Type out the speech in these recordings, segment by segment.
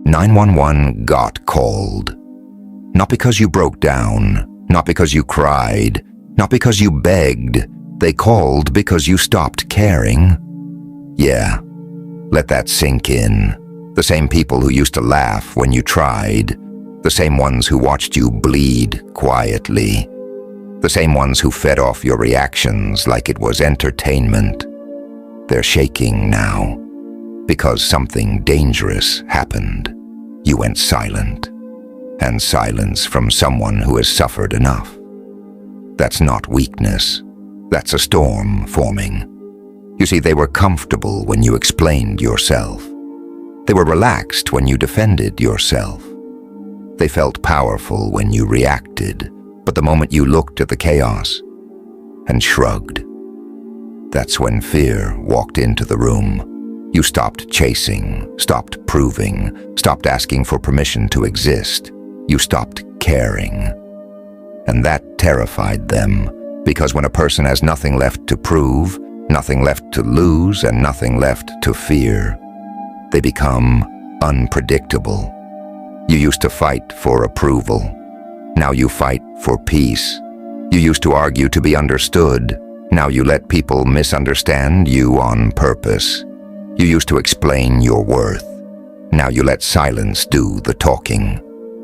911 got called. Not because you broke down, not because you cried, not because you begged. They called because you stopped caring. Yeah, let that sink in. The same people who used to laugh when you tried, the same ones who watched you bleed quietly, the same ones who fed off your reactions like it was entertainment. They're shaking now because something dangerous happened. You went silent, and silence from someone who has suffered enough. That's not weakness. That's a storm forming. You see, they were comfortable when you explained yourself. They were relaxed when you defended yourself. They felt powerful when you reacted, but the moment you looked at the chaos and shrugged, that's when fear walked into the room. You stopped chasing, stopped proving, stopped asking for permission to exist. You stopped caring. And that terrified them, because when a person has nothing left to prove, nothing left to lose, and nothing left to fear, they become unpredictable. You used to fight for approval. Now you fight for peace. You used to argue to be understood. Now you let people misunderstand you on purpose. You used to explain your worth. Now you let silence do the talking.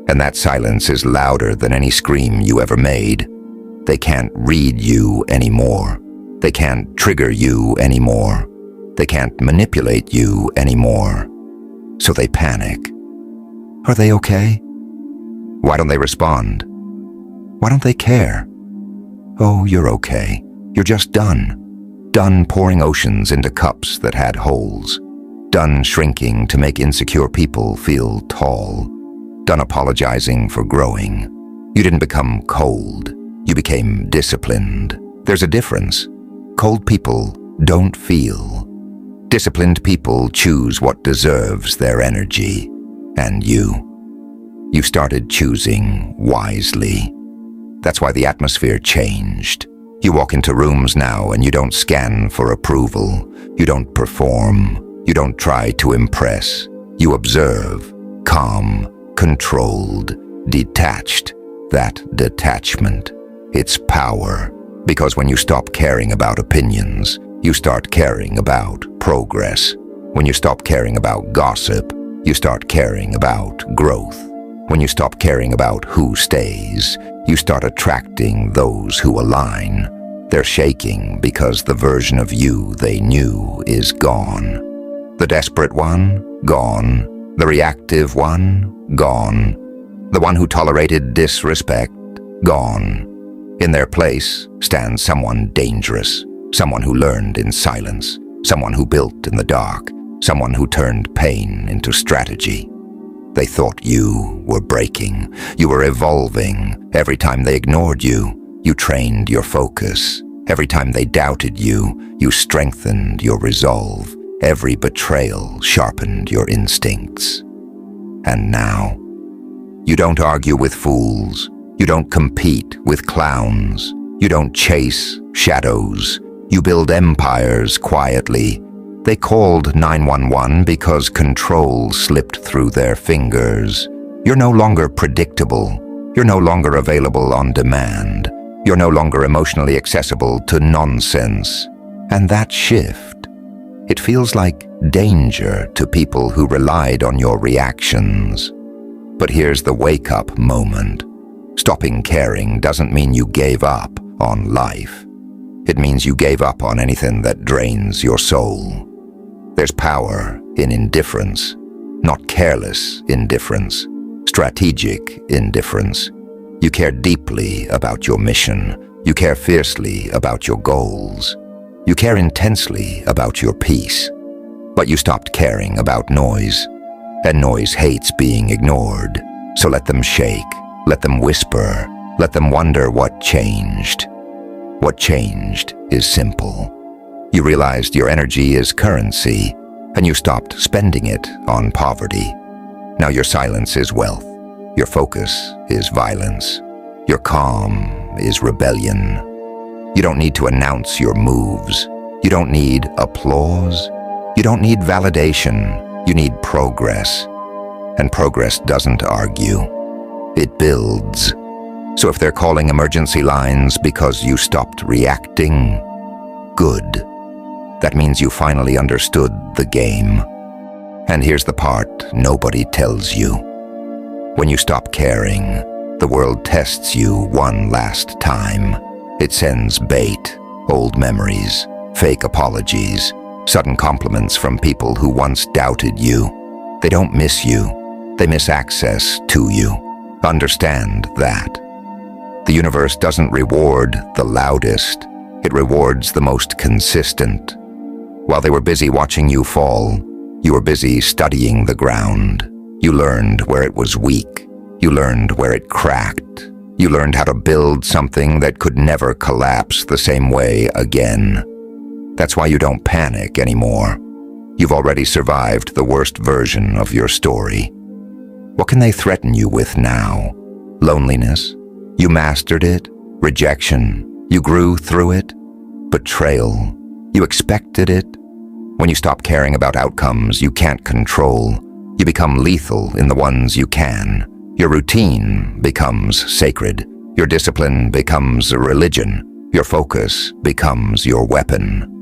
And that silence is louder than any scream you ever made. They can't read you anymore. They can't trigger you anymore. They can't manipulate you anymore. So they panic. Are they okay? Why don't they respond? Why don't they care? Oh, you're okay. You're just done. Done pouring oceans into cups that had holes. Done shrinking to make insecure people feel tall. Done apologizing for growing. You didn't become cold. You became disciplined. There's a difference. Cold people don't feel. Disciplined people choose what deserves their energy. And you started choosing wisely. That's why the atmosphere changed. You walk into rooms now and you don't scan for approval. You don't perform. You don't try to impress. You observe, calm, controlled, detached. That detachment, it's power. Because when you stop caring about opinions, you start caring about progress. When you stop caring about gossip, you start caring about growth. When you stop caring about who stays, you start attracting those who align. They're shaking because the version of you they knew is gone. The desperate one, gone. The reactive one, gone. The one who tolerated disrespect, gone. In their place stands someone dangerous, someone who learned in silence, someone who built in the dark, someone who turned pain into strategy. They thought you were breaking. You were evolving. Every time they ignored you, you trained your focus. Every time they doubted you, you strengthened your resolve. Every betrayal sharpened your instincts. And now, you don't argue with fools. You don't compete with clowns. You don't chase shadows. You build empires quietly. They called 911 because control slipped through their fingers. You're no longer predictable. You're no longer available on demand. You're no longer emotionally accessible to nonsense. And that shift, it feels like danger to people who relied on your reactions. But here's the wake-up moment. Stopping caring doesn't mean you gave up on life. It means you gave up on anything that drains your soul. There's power in indifference, not careless indifference, strategic indifference. You care deeply about your mission. You care fiercely about your goals. You care intensely about your peace. But you stopped caring about noise. And noise hates being ignored. So let them shake, let them whisper, let them wonder what changed. What changed is simple. You realized your energy is currency, and you stopped spending it on poverty. Now your silence is wealth. Your focus is violence. Your calm is rebellion. You don't need to announce your moves. You don't need applause. You don't need validation. You need progress. And progress doesn't argue. It builds. So if they're calling emergency lines because you stopped reacting, good. That means you finally understood the game. And here's the part nobody tells you. When you stop caring, the world tests you one last time. It sends bait, old memories, fake apologies, sudden compliments from people who once doubted you. They don't miss you. They miss access to you. Understand that. The universe doesn't reward the loudest. It rewards the most consistent. While they were busy watching you fall, you were busy studying the ground. You learned where it was weak. You learned where it cracked. You learned how to build something that could never collapse the same way again. That's why you don't panic anymore. You've already survived the worst version of your story. What can they threaten you with now? Loneliness? You mastered it. Rejection? You grew through it. Betrayal? You expected it. When you stop caring about outcomes you can't control, you become lethal in the ones you can. Your routine becomes sacred. Your discipline becomes a religion. Your focus becomes your weapon.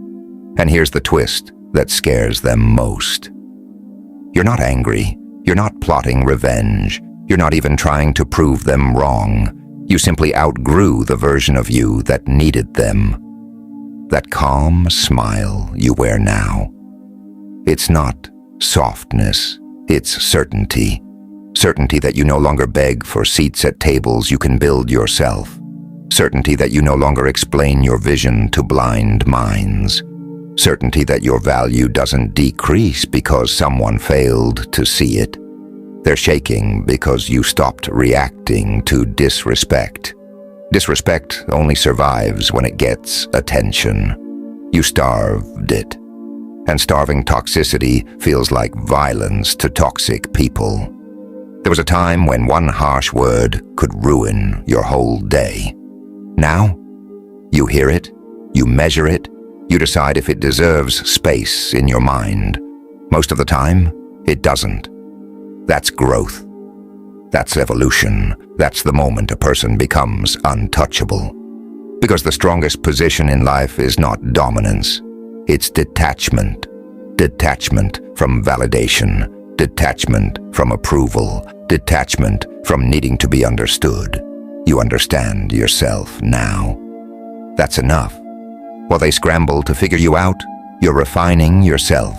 And here's the twist that scares them most. You're not angry. You're not plotting revenge. You're not even trying to prove them wrong. You simply outgrew the version of you that needed them. That calm smile you wear now. It's not softness. It's certainty. Certainty that you no longer beg for seats at tables you can build yourself. Certainty that you no longer explain your vision to blind minds. Certainty that your value doesn't decrease because someone failed to see it. They're shaking because you stopped reacting to disrespect. Disrespect only survives when it gets attention. You starved it. And starving toxicity feels like violence to toxic people. There was a time when one harsh word could ruin your whole day. Now, you hear it, you measure it, you decide if it deserves space in your mind. Most of the time, it doesn't. That's growth. That's evolution. That's the moment a person becomes untouchable. Because the strongest position in life is not dominance. It's detachment. Detachment from validation. Detachment from approval. Detachment from needing to be understood. You understand yourself now. That's enough. While they scramble to figure you out, you're refining yourself.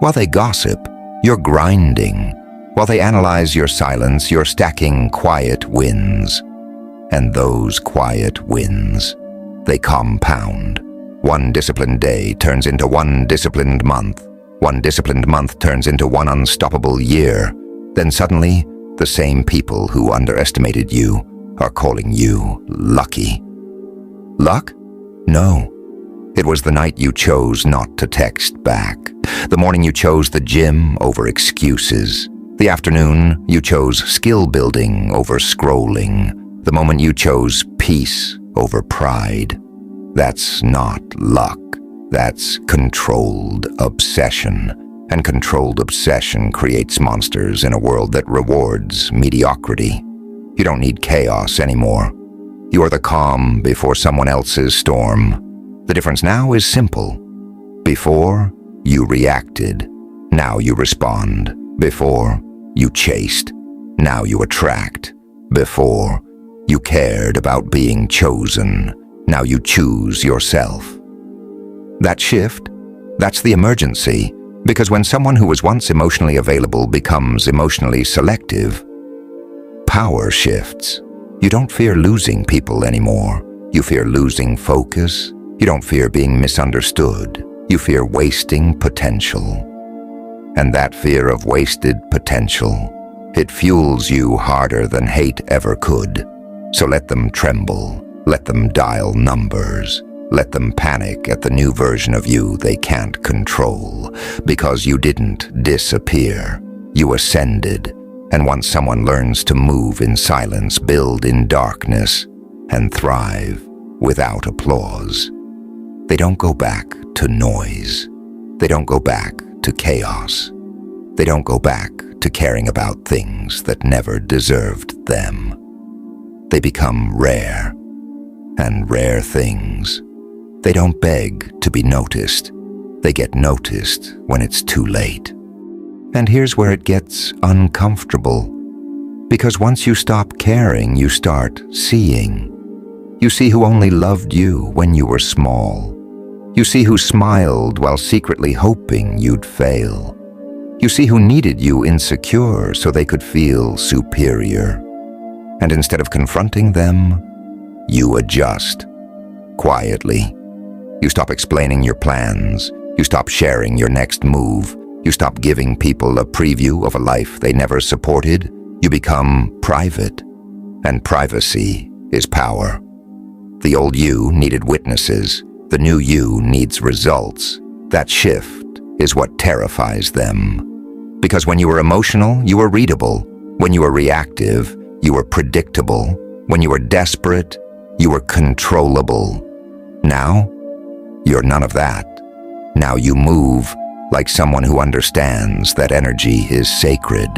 While they gossip, you're grinding. While they analyze your silence, you're stacking quiet wins. And those quiet wins, they compound. One disciplined day turns into one disciplined month. One disciplined month turns into one unstoppable year. Then suddenly, the same people who underestimated you are calling you lucky. Luck? No. It was the night you chose not to text back. The morning you chose the gym over excuses. The afternoon you chose skill building over scrolling. The moment you chose peace over pride. That's not luck. That's controlled obsession. And controlled obsession creates monsters in a world that rewards mediocrity. You don't need chaos anymore. You are the calm before someone else's storm. The difference now is simple. Before, you reacted. Now you respond. Before, you chased. Now you attract. Before, you cared about being chosen. Now you choose yourself. That shift, that's the emergency. Because when someone who was once emotionally available becomes emotionally selective, power shifts. You don't fear losing people anymore. You fear losing focus. You don't fear being misunderstood. You fear wasting potential. And that fear of wasted potential, it fuels you harder than hate ever could. So let them tremble. Let them dial numbers. Let them panic at the new version of you they can't control. Because you didn't disappear. You ascended. And once someone learns to move in silence, build in darkness, and thrive without applause, they don't go back to noise. They don't go back to chaos. They don't go back to caring about things that never deserved them. They become rare, and rare things. They don't beg to be noticed. They get noticed when it's too late. And here's where it gets uncomfortable. Because once you stop caring, you start seeing. You see who only loved you when you were small. You see who smiled while secretly hoping you'd fail. You see who needed you insecure so they could feel superior. And instead of confronting them, you adjust. Quietly. You stop explaining your plans. You stop sharing your next move. You stop giving people a preview of a life they never supported. You become private. And privacy is power. The old you needed witnesses. The new you needs results. That shift is what terrifies them. Because when you were emotional, you were readable. When you were reactive, you were predictable. When you were desperate, you were controllable. Now, you're none of that. Now you move like someone who understands that energy is sacred.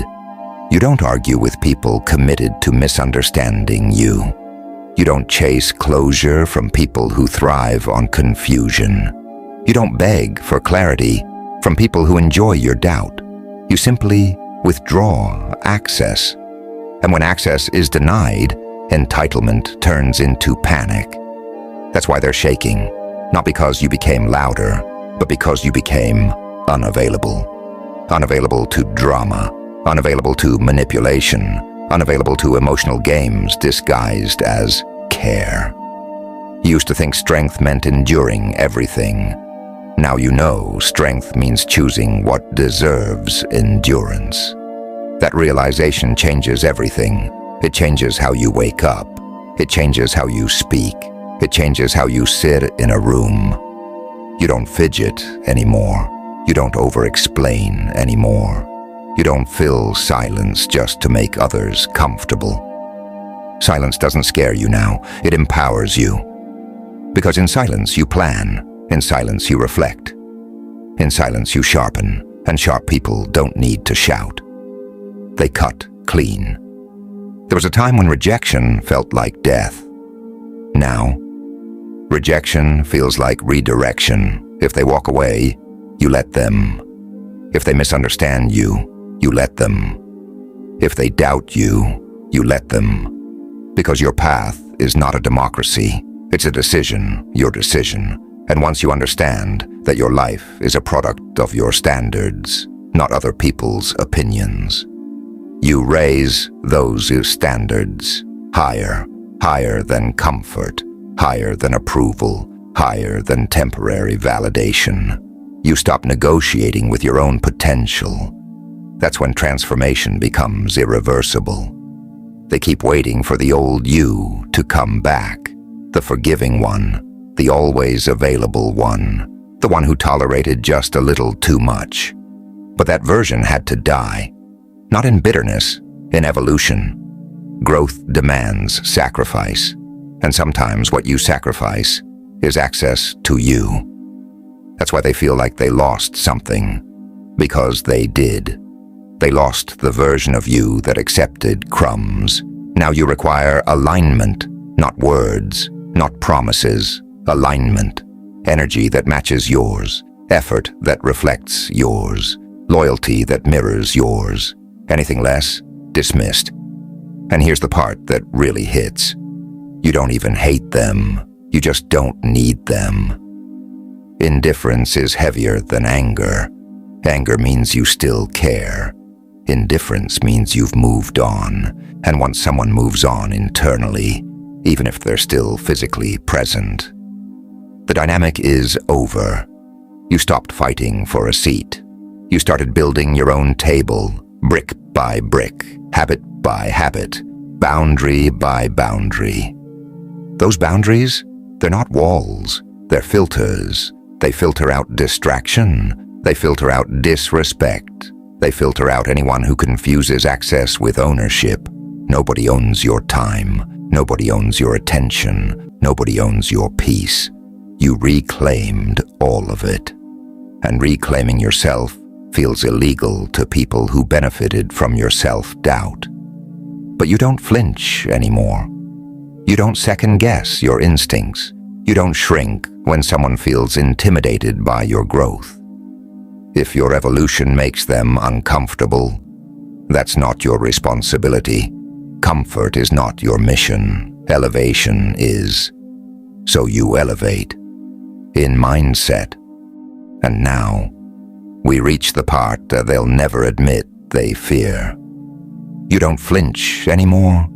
You don't argue with people committed to misunderstanding you. You don't chase closure from people who thrive on confusion. You don't beg for clarity from people who enjoy your doubt. You simply withdraw access. And when access is denied, entitlement turns into panic. That's why they're shaking, not because you became louder, but because you became unavailable. Unavailable to drama, unavailable to manipulation, unavailable to emotional games disguised as care. You used to think strength meant enduring everything. Now you know strength means choosing what deserves endurance. That realization changes everything. It changes how you wake up. It changes how you speak. It changes how you sit in a room. You don't fidget anymore. You don't over-explain anymore. You don't fill silence just to make others comfortable. Silence doesn't scare you now. It empowers you. Because in silence you plan. In silence you reflect. In silence you sharpen. And sharp people don't need to shout. They cut clean. There was a time when rejection felt like death. Now, rejection feels like redirection. If they walk away, you let them. If they misunderstand you, you let them. If they doubt you, you let them. Because your path is not a democracy. It's a decision, your decision. And once you understand that your life is a product of your standards, not other people's opinions, you raise those standards higher, higher than comfort, higher than approval, higher than temporary validation. You stop negotiating with your own potential. That's when transformation becomes irreversible. They keep waiting for the old you to come back, the forgiving one, the always available one, the one who tolerated just a little too much. But that version had to die, not in bitterness, in evolution. Growth demands sacrifice, and sometimes what you sacrifice is access to you. That's why they feel like they lost something, because they did. They lost the version of you that accepted crumbs. Now you require alignment, not words, not promises, alignment. Energy that matches yours, effort that reflects yours, loyalty that mirrors yours. Anything less, dismissed. And here's the part that really hits. You don't even hate them, you just don't need them. Indifference is heavier than anger. Anger means you still care. Indifference means you've moved on, and once someone moves on internally, even if they're still physically present, the dynamic is over. You stopped fighting for a seat. You started building your own table, brick by brick, habit by habit, boundary by boundary. Those boundaries, they're not walls, they're filters. They filter out distraction. They filter out disrespect. They filter out anyone who confuses access with ownership. Nobody owns your time. Nobody owns your attention. Nobody owns your peace. You reclaimed all of it. And reclaiming yourself feels illegal to people who benefited from your self-doubt. But you don't flinch anymore. You don't second-guess your instincts. You don't shrink when someone feels intimidated by your growth. If your evolution makes them uncomfortable, that's not your responsibility. Comfort is not your mission. Elevation is. So you elevate. In mindset. And now, we reach the part that they'll never admit they fear. You don't flinch anymore.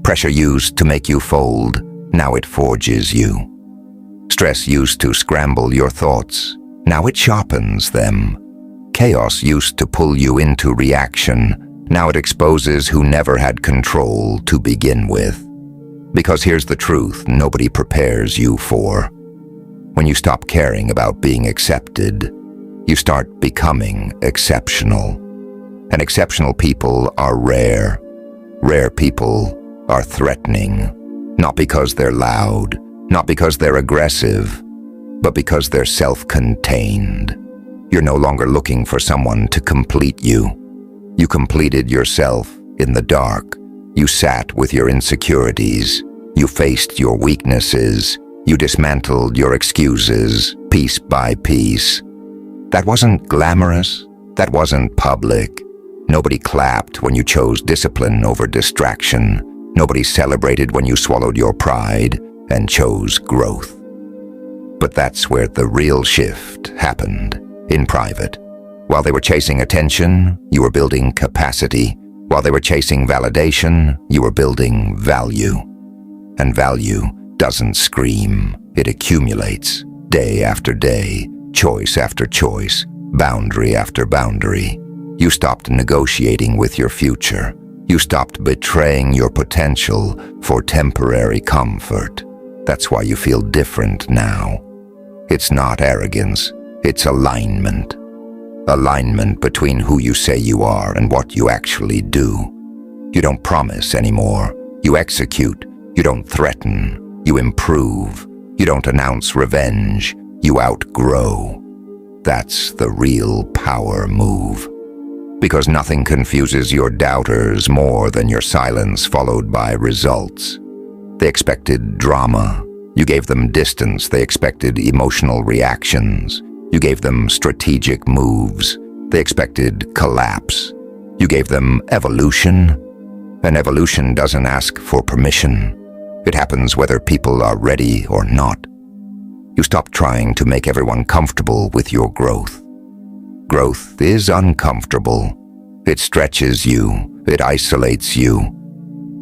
Pressure used to make you fold, now it forges you. Stress used to scramble your thoughts, now it sharpens them. Chaos used to pull you into reaction, now it exposes who never had control to begin with. Because here's the truth nobody prepares you for. When you stop caring about being accepted, you start becoming exceptional. And exceptional people are rare. Rare people are threatening, not because they're loud, not because they're aggressive, but because they're self-contained. You're no longer looking for someone to complete you. You completed yourself in the dark. You sat with your insecurities. You faced your weaknesses. You dismantled your excuses, piece by piece. That wasn't glamorous. That wasn't public. Nobody clapped when you chose discipline over distraction. Nobody celebrated when you swallowed your pride and chose growth. But that's where the real shift happened, in private. While they were chasing attention, you were building capacity. While they were chasing validation, you were building value. And value doesn't scream, it accumulates, day after day, choice after choice, boundary after boundary. You stopped negotiating with your future. You stopped betraying your potential for temporary comfort. That's why you feel different now. It's not arrogance, it's alignment. Alignment between who you say you are and what you actually do. You don't promise anymore. You execute. You don't threaten. You improve. You don't announce revenge. You outgrow. That's the real power move. Because nothing confuses your doubters more than your silence followed by results. They expected drama. You gave them distance. They expected emotional reactions. You gave them strategic moves. They expected collapse. You gave them evolution. And evolution doesn't ask for permission. It happens whether people are ready or not. You stop trying to make everyone comfortable with your growth. Growth is uncomfortable. It stretches you. It isolates you.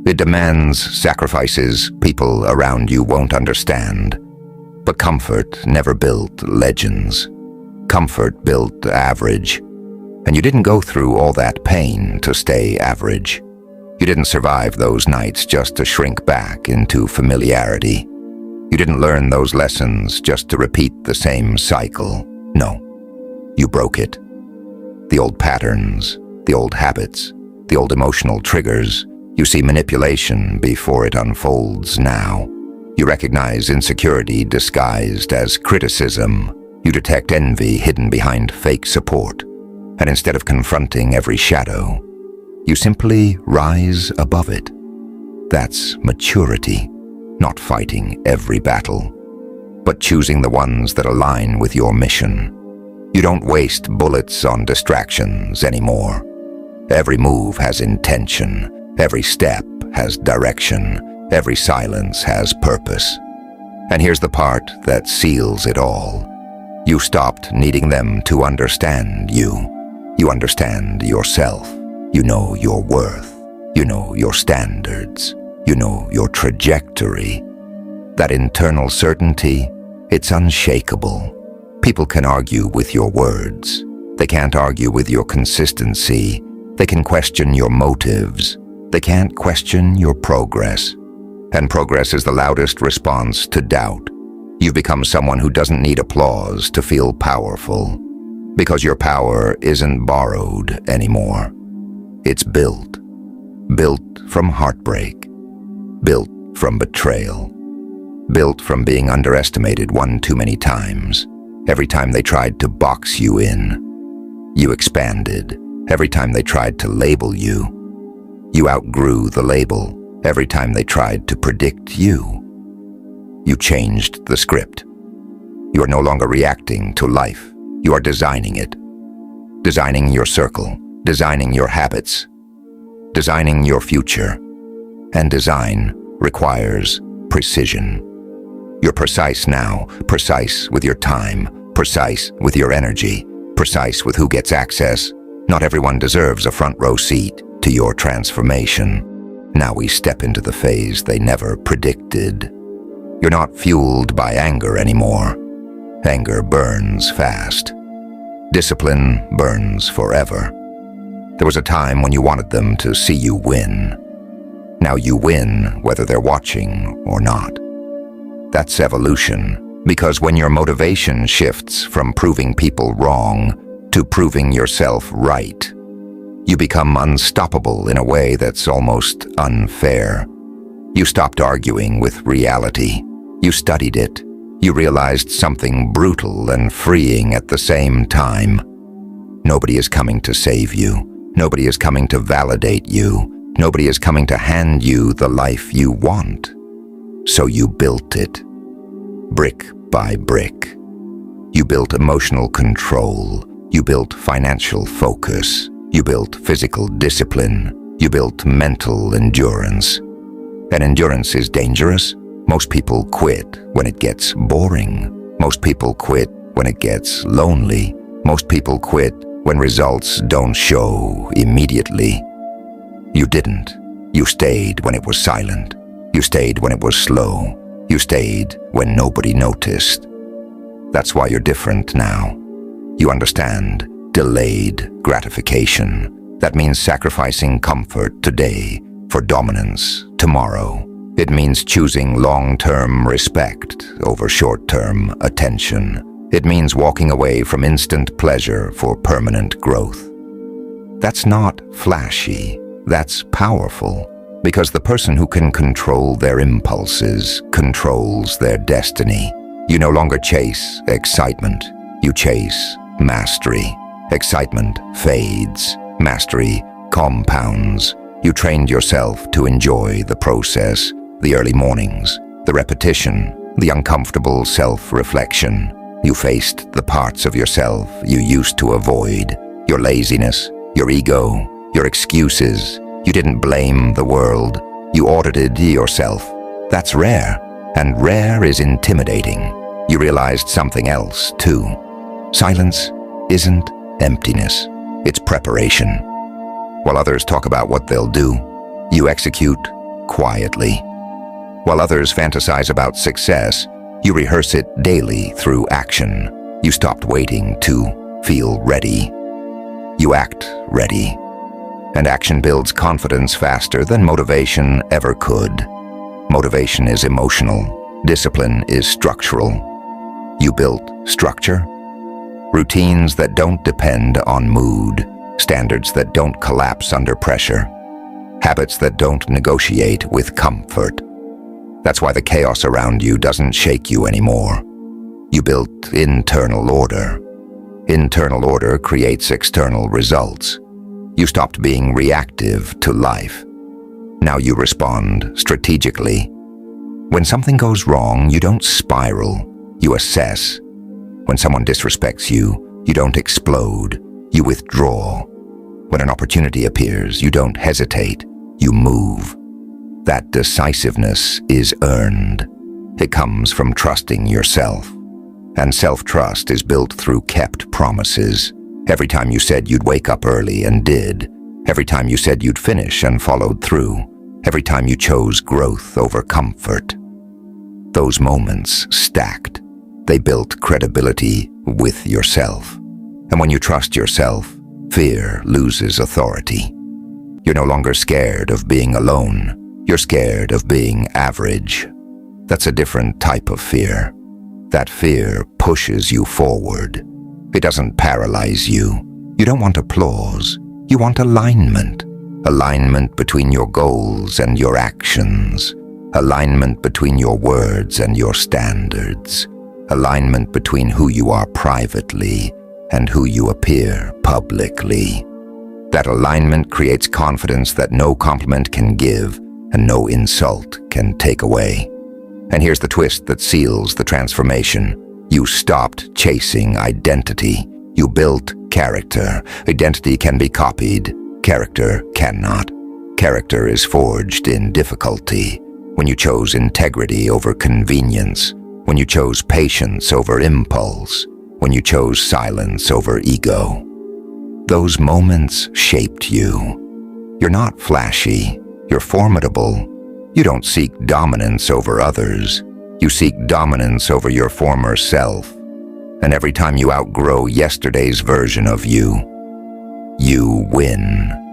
It demands sacrifices people around you won't understand. But comfort never built legends. Comfort built average. And you didn't go through all that pain to stay average. You didn't survive those nights just to shrink back into familiarity. You didn't learn those lessons just to repeat the same cycle. No, you broke it. The old patterns, the old habits, the old emotional triggers. You see manipulation before it unfolds now. You recognize insecurity disguised as criticism. You detect envy hidden behind fake support. And instead of confronting every shadow, you simply rise above it. That's maturity, not fighting every battle, but choosing the ones that align with your mission. You don't waste bullets on distractions anymore. Every move has intention. Every step has direction. Every silence has purpose. And here's the part that seals it all. You stopped needing them to understand you. You understand yourself. You know your worth. You know your standards. You know your trajectory. That internal certainty, it's unshakable. People can argue with your words. They can't argue with your consistency. They can question your motives. They can't question your progress. And progress is the loudest response to doubt. You've become someone who doesn't need applause to feel powerful. Because your power isn't borrowed anymore. It's built. Built from heartbreak. Built from betrayal. Built from being underestimated one too many times. Every time they tried to box you in. You expanded every time they tried to label you. You outgrew the label every time they tried to predict you. You changed the script. You are no longer reacting to life. You are designing it. Designing your circle, designing your habits, designing your future. And design requires precision. You're precise now, precise with your time, precise with your energy, precise with who gets access. Not everyone deserves a front row seat to your transformation. Now we step into the phase they never predicted. You're not fueled by anger anymore. Anger burns fast. Discipline burns forever. There was a time when you wanted them to see you win. Now you win whether they're watching or not. That's evolution, because when your motivation shifts from proving people wrong to proving yourself right, you become unstoppable in a way that's almost unfair. You stopped arguing with reality. You studied it. You realized something brutal and freeing at the same time. Nobody is coming to save you. Nobody is coming to validate you. Nobody is coming to hand you the life you want. So you built it, brick by brick. You built emotional control. You built financial focus. You built physical discipline. You built mental endurance. And endurance is dangerous. Most people quit when it gets boring. Most people quit when it gets lonely. Most people quit when results don't show immediately. You didn't. You stayed when it was silent. You stayed when it was slow. You stayed when nobody noticed. That's why you're different now. You understand delayed gratification. That means sacrificing comfort today for dominance tomorrow. It means choosing long-term respect over short-term attention. It means walking away from instant pleasure for permanent growth. That's not flashy. That's powerful, because the person who can control their impulses controls their destiny. You no longer chase excitement. You chase mastery. Excitement fades. Mastery compounds. You trained yourself to enjoy the process, the early mornings, the repetition, the uncomfortable self-reflection. You faced the parts of yourself you used to avoid, your laziness, your ego, your excuses. You didn't blame the world. You audited yourself. That's rare, and rare is intimidating. You realized something else, too. Silence isn't emptiness. It's preparation. While others talk about what they'll do, you execute quietly. While others fantasize about success, you rehearse it daily through action. You stopped waiting to feel ready. You act ready. And action builds confidence faster than motivation ever could. Motivation is emotional. Discipline is structural. You built structure. Routines that don't depend on mood. Standards that don't collapse under pressure. Habits that don't negotiate with comfort. That's why the chaos around you doesn't shake you anymore. You built internal order. Internal order creates external results. You stopped being reactive to life. Now you respond strategically. When something goes wrong, you don't spiral. You assess. When someone disrespects you, you don't explode. You withdraw. When an opportunity appears, you don't hesitate. You move. That decisiveness is earned. It comes from trusting yourself. And self-trust is built through kept promises. Every time you said you'd wake up early and did. Every time you said you'd finish and followed through. Every time you chose growth over comfort. Those moments stacked. They built credibility with yourself. And when you trust yourself, fear loses authority. You're no longer scared of being alone. You're scared of being average. That's a different type of fear. That fear pushes you forward. It doesn't paralyze you. You don't want applause. You want alignment. Alignment between your goals and your actions. Alignment between your words and your standards. Alignment between who you are privately and who you appear publicly. That alignment creates confidence that no compliment can give and no insult can take away. And here's the twist that seals the transformation. You stopped chasing identity. You built character. Identity can be copied. Character cannot. Character is forged in difficulty. When you chose integrity over convenience. When you chose patience over impulse. When you chose silence over ego. Those moments shaped you. You're not flashy. You're formidable. You don't seek dominance over others. You seek dominance over your former self. And every time you outgrow yesterday's version of you, you win.